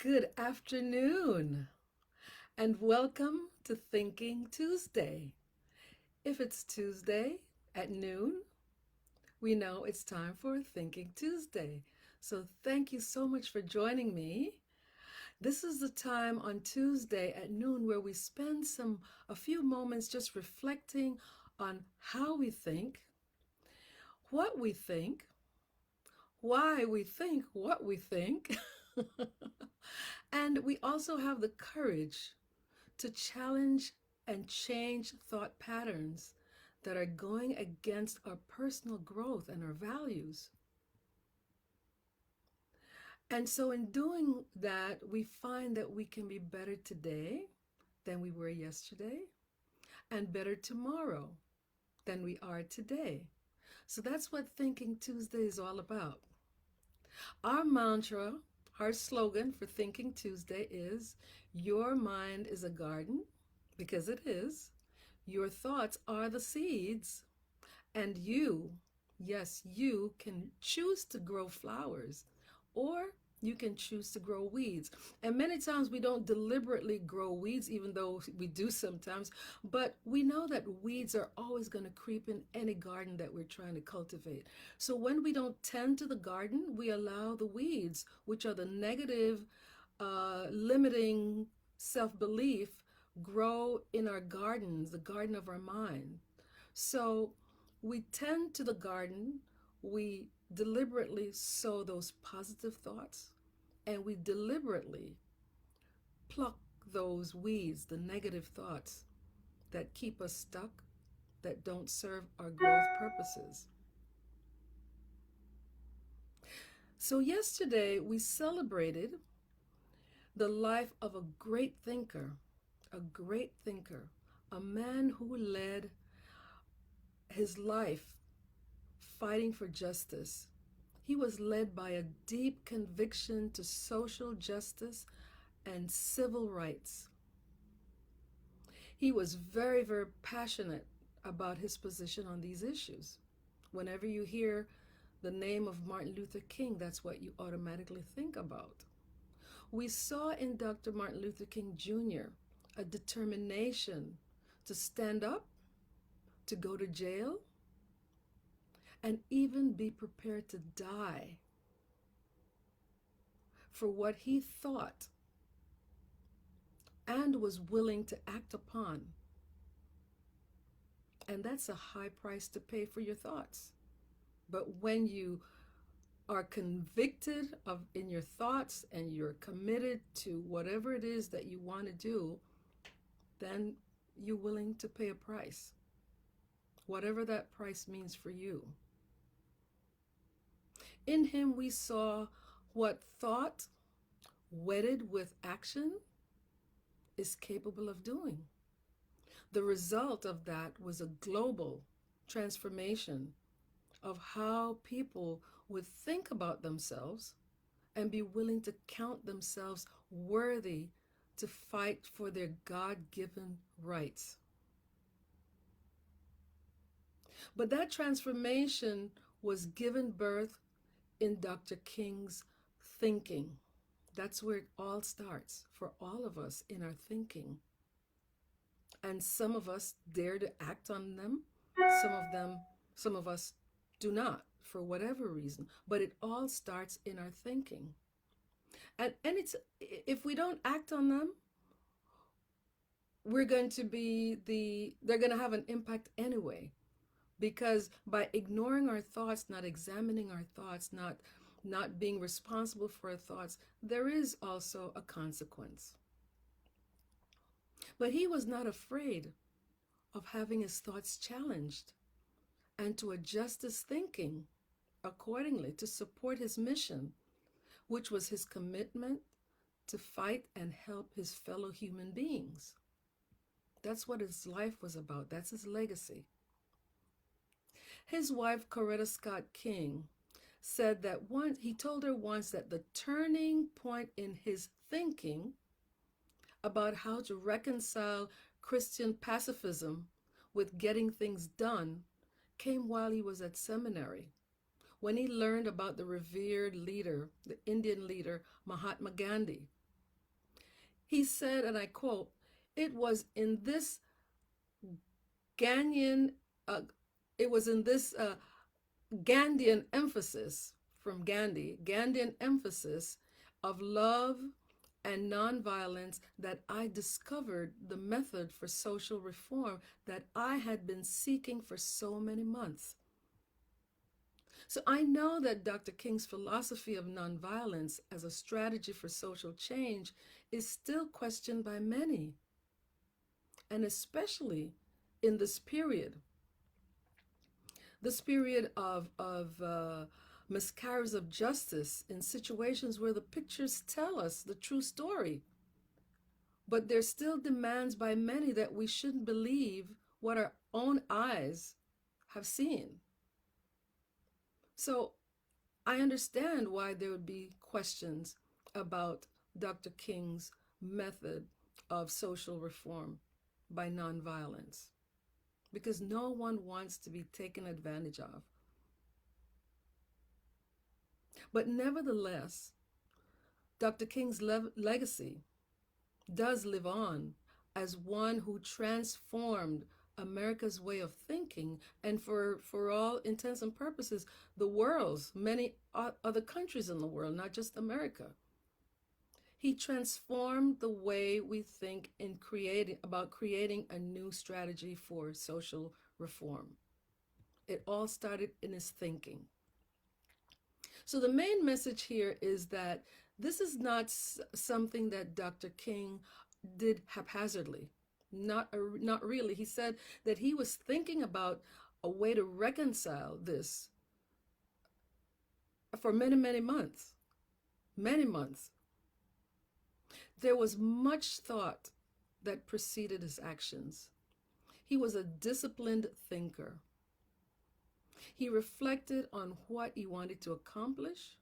Good afternoon, and welcome to Thinking Tuesday. If it's Tuesday at noon, we know it's time for Thinking Tuesday. So, thank you so much for joining me. This is the time on Tuesday at noon where we spend a few moments just reflecting on how we think, what we think, why we think what we think, and we also have the courage to challenge and change thought patterns that are going against our personal growth and our values. And so, in doing that, we find that we can be better today than we were yesterday, and better tomorrow than we are today. So, that's what Thinking Tuesday is all about. Our mantra, our slogan for Thinking Tuesday is Your mind is a garden, because it is. Your thoughts are the seeds, and you, yes, you can choose to grow flowers, or you can choose to grow weeds. And many times we don't deliberately grow weeds, even though we do sometimes, but we know that weeds are always going to creep in any garden that we're trying to cultivate. So when we don't tend to the garden, we allow the weeds, which are the negative, limiting self belief, grow in our gardens, the garden of our mind. So we tend to the garden, we deliberately sow those positive thoughts, and we deliberately pluck those weeds, the negative thoughts that keep us stuck, that don't serve our growth purposes. So, yesterday we celebrated the life of a great thinker, a man who led his life fighting for justice. He was led by a deep conviction to social justice and civil rights. He was very, very passionate about his position on these issues. Whenever you hear the name of Martin Luther King, that's what you automatically think about. We saw in Dr. Martin Luther King Jr. a determination to stand up, to go to jail, and even be prepared to die for what he thought and was willing to act upon. And that's a high price to pay for your thoughts. But when you are convicted of in your thoughts and you're committed to whatever it is that you want to do, then you're willing to pay a price, whatever that price means for you. In him, we saw what thought, wedded with action, is capable of doing. The result of that was a global transformation of how people would think about themselves and be willing to count themselves worthy to fight for their God-given rights. But that transformation was given birth in Dr. King's thinking. That's where it all starts for all of us in our thinking. And some of us dare to act on them. Some of us do not for whatever reason. But it all starts in our thinking. And it's if we don't act on them, they're going to have an impact anyway. Because by ignoring our thoughts, not examining our thoughts, not being responsible for our thoughts, there is also a consequence. But he was not afraid of having his thoughts challenged and to adjust his thinking accordingly to support his mission, which was his commitment to fight and help his fellow human beings. That's what his life was about. That's his legacy. His wife, Coretta Scott King, said that he told her once that the turning point in his thinking about how to reconcile Christian pacifism with getting things done came while he was at seminary, when he learned about the revered leader, the Indian leader, Mahatma Gandhi, He said, and I quote, it was in this Ghanaian, uh, it was in this Gandhian emphasis from Gandhi, Gandhian emphasis of love and nonviolence that I discovered the method for social reform that I had been seeking for so many months. So I know that Dr. King's philosophy of nonviolence as a strategy for social change is still questioned by many, and especially in this period of miscarriage of justice in situations where the pictures tell us the true story. But there's still demands by many that we shouldn't believe what our own eyes have seen. So I understand why there would be questions about Dr. King's method of social reform by nonviolence, because no one wants to be taken advantage of. But nevertheless, Dr. King's legacy does live on as one who transformed America's way of thinking, and for all intents and purposes, the world's many other countries in the world, not just America. He transformed the way we think in creating a new strategy for social reform. It all started in his thinking. So the main message here is that this is not something that Dr. King did haphazardly. Not really. He said that he was thinking about a way to reconcile this for many, many months. Many months. There was much thought that preceded his actions. He was a disciplined thinker. He reflected on what he wanted to accomplish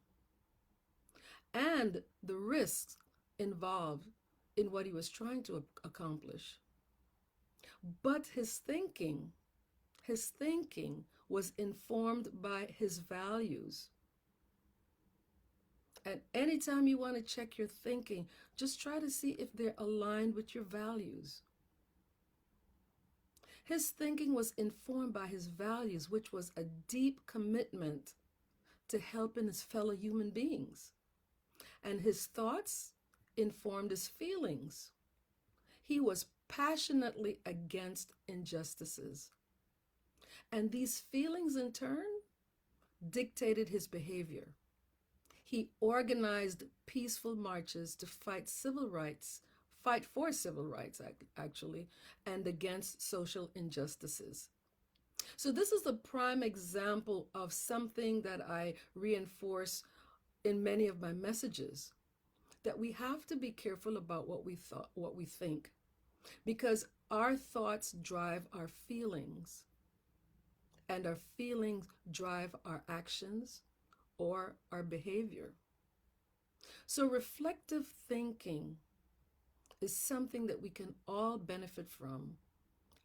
and the risks involved in what he was trying to accomplish. But his thinking was informed by his values. And anytime you want to check your thinking, just try to see if they're aligned with your values. His thinking was informed by his values, which was a deep commitment to helping his fellow human beings. And his thoughts informed his feelings. He was passionately against injustices. And these feelings, in turn, dictated his behavior. He organized peaceful marches to fight for civil rights, actually, and against social injustices. So this is a prime example of something that I reinforce in many of my messages, that we have to be careful about what we think, because our thoughts drive our feelings, and our feelings drive our actions or our behavior. So reflective thinking is something that we can all benefit from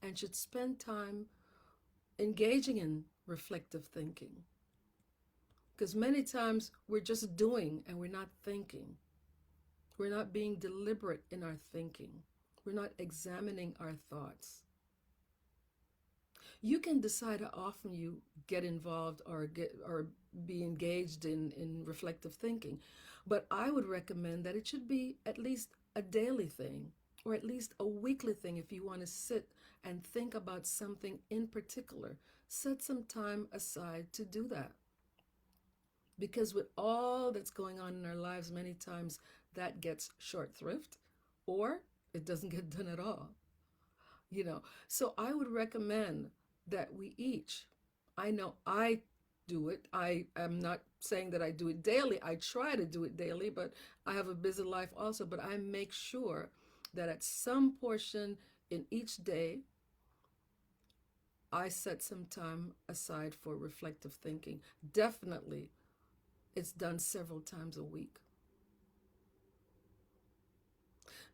and should spend time engaging in reflective thinking. Because many times we're just doing and we're not thinking. We're not being deliberate in our thinking. We're not examining our thoughts. You can decide how often you get involved or be engaged in reflective thinking, but I would recommend that it should be at least a daily thing, or at least a weekly thing. If you want to sit and think about something in particular, set some time aside to do that. Because with all that's going on in our lives, many times that gets short-lived, or it doesn't get done at all. So I would recommend that we each, I know I do it. I am not saying that I do it daily. I try to do it daily, but I have a busy life also. But I make sure that at some portion in each day, I set some time aside for reflective thinking. Definitely, it's done several times a week.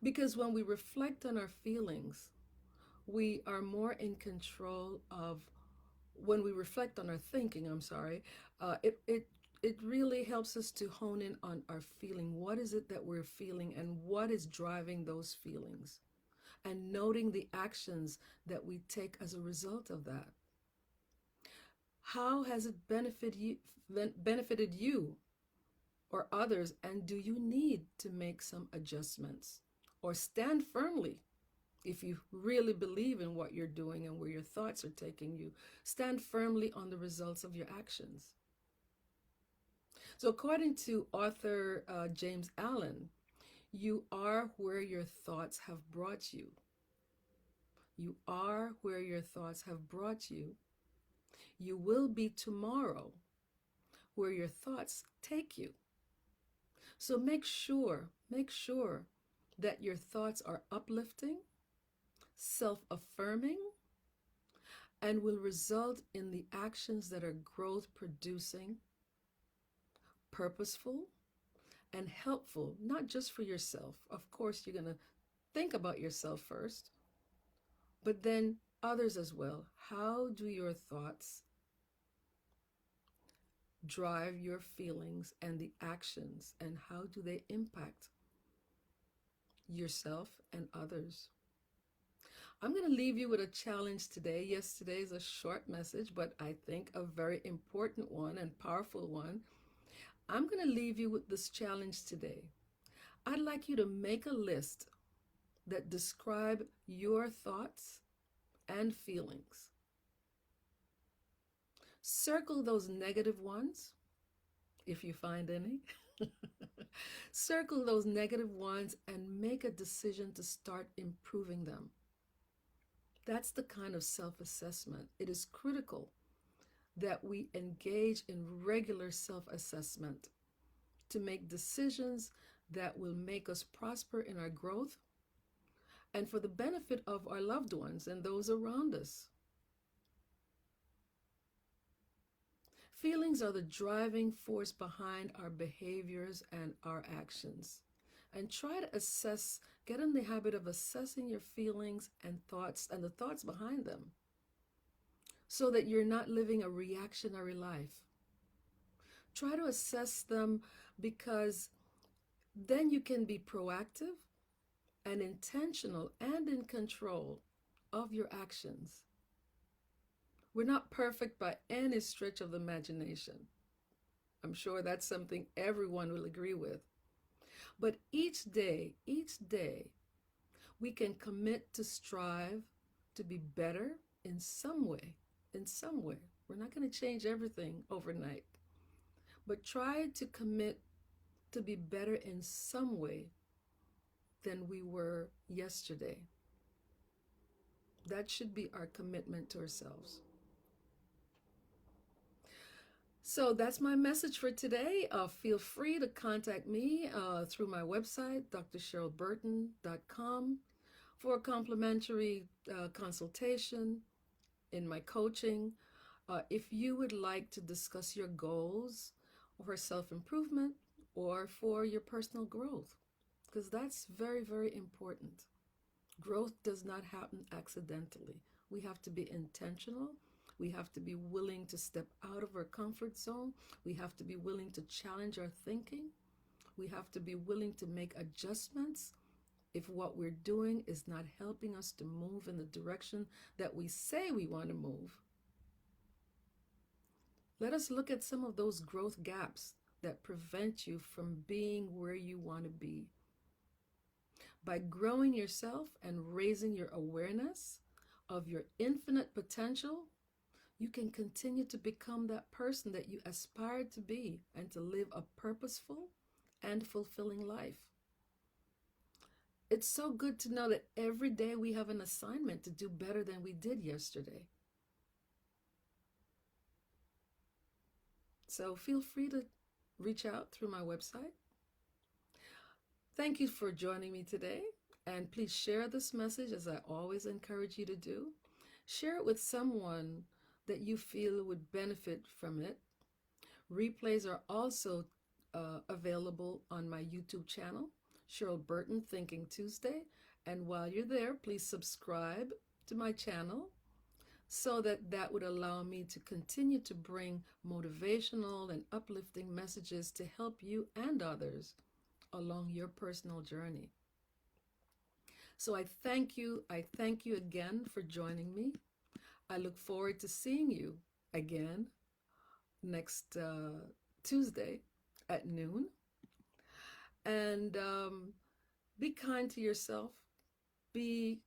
Because when we reflect on our feelings, we are more in control of, when we reflect on our thinking, it it really helps us to hone in on our feeling. What is it that we're feeling and what is driving those feelings? And noting the actions that we take as a result of that. How has it benefited you or others, and do you need to make some adjustments or stand firmly? If you really believe in what you're doing and where your thoughts are taking you, stand firmly on the results of your actions. So according to author James Allen, you are where your thoughts have brought you. You are where your thoughts have brought you. You will be tomorrow where your thoughts take you. So make sure that your thoughts are uplifting, self-affirming, and will result in the actions that are growth producing, purposeful, and helpful, not just for yourself. Of course, you're going to think about yourself first, but then others as well. How do your thoughts drive your feelings and the actions, and how do they impact yourself and others? I'm going to leave you with a challenge today. Yes, today is a short message, but I think a very important one and powerful one. I'm going to leave you with this challenge today. I'd like you to make a list that describe your thoughts and feelings. Circle those negative ones, if you find any. Circle those negative ones and make a decision to start improving them. That's the kind of self-assessment. It is critical that we engage in regular self-assessment to make decisions that will make us prosper in our growth and for the benefit of our loved ones and those around us. Feelings are the driving force behind our behaviors and our actions. And try to assess, get in the habit of assessing your feelings and thoughts and the thoughts behind them so that you're not living a reactionary life. Try to assess them because then you can be proactive and intentional and in control of your actions. We're not perfect by any stretch of the imagination. I'm sure that's something everyone will agree with. But each day, we can commit to strive to be better in some way, We're not going to change everything overnight, but try to commit to be better in some way than we were yesterday. That should be our commitment to ourselves. So that's my message for today. Feel free to contact me through my website, drcherylburton.com, for a complimentary consultation in my coaching. If you would like to discuss your goals for self-improvement or for your personal growth, because that's very, very important. Growth does not happen accidentally. We have to be intentional. We have to be willing to step out of our comfort zone. We have to be willing to challenge our thinking. We have to be willing to make adjustments if what we're doing is not helping us to move in the direction that we say we want to move. Let us look at some of those growth gaps that prevent you from being where you want to be. By growing yourself and raising your awareness of your infinite potential, you can continue to become that person that you aspire to be and to live a purposeful and fulfilling life. It's so good to know that every day we have an assignment to do better than we did yesterday. So feel free to reach out through my website. Thank you for joining me today, and please share this message as I always encourage you to do. Share it with someone that you feel would benefit from it. Replays are also available on my YouTube channel, Cheryl Burton Thinking Tuesday. And while you're there, please subscribe to my channel so that that would allow me to continue to bring motivational and uplifting messages to help you and others along your personal journey. So I thank you. I thank you again for joining me. I look forward to seeing you again next Tuesday at noon. And be kind to yourself. Be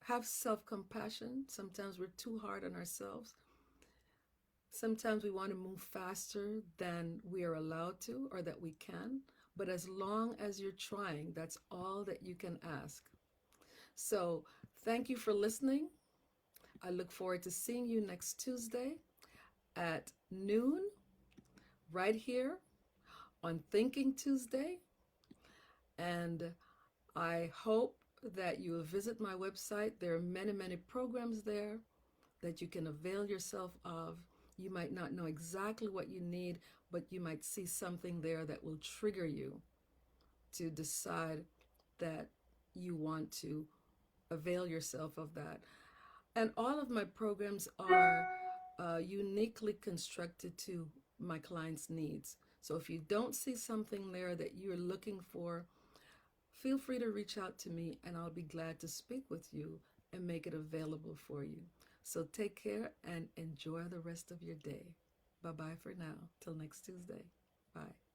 Have self-compassion. Sometimes we're too hard on ourselves. Sometimes we want to move faster than we are allowed to or that we can. But as long as you're trying, that's all that you can ask. So thank you for listening. I look forward to seeing you next Tuesday at noon, right here on Thinking Tuesday. And I hope that you will visit my website. There are many, many programs there that you can avail yourself of. You might not know exactly what you need, but you might see something there that will trigger you to decide that you want to avail yourself of that. And all of my programs are uniquely constructed to my clients' needs. So if you don't see something there that you're looking for, feel free to reach out to me and I'll be glad to speak with you and make it available for you. So take care and enjoy the rest of your day. Bye-bye for now. Till next Tuesday. Bye.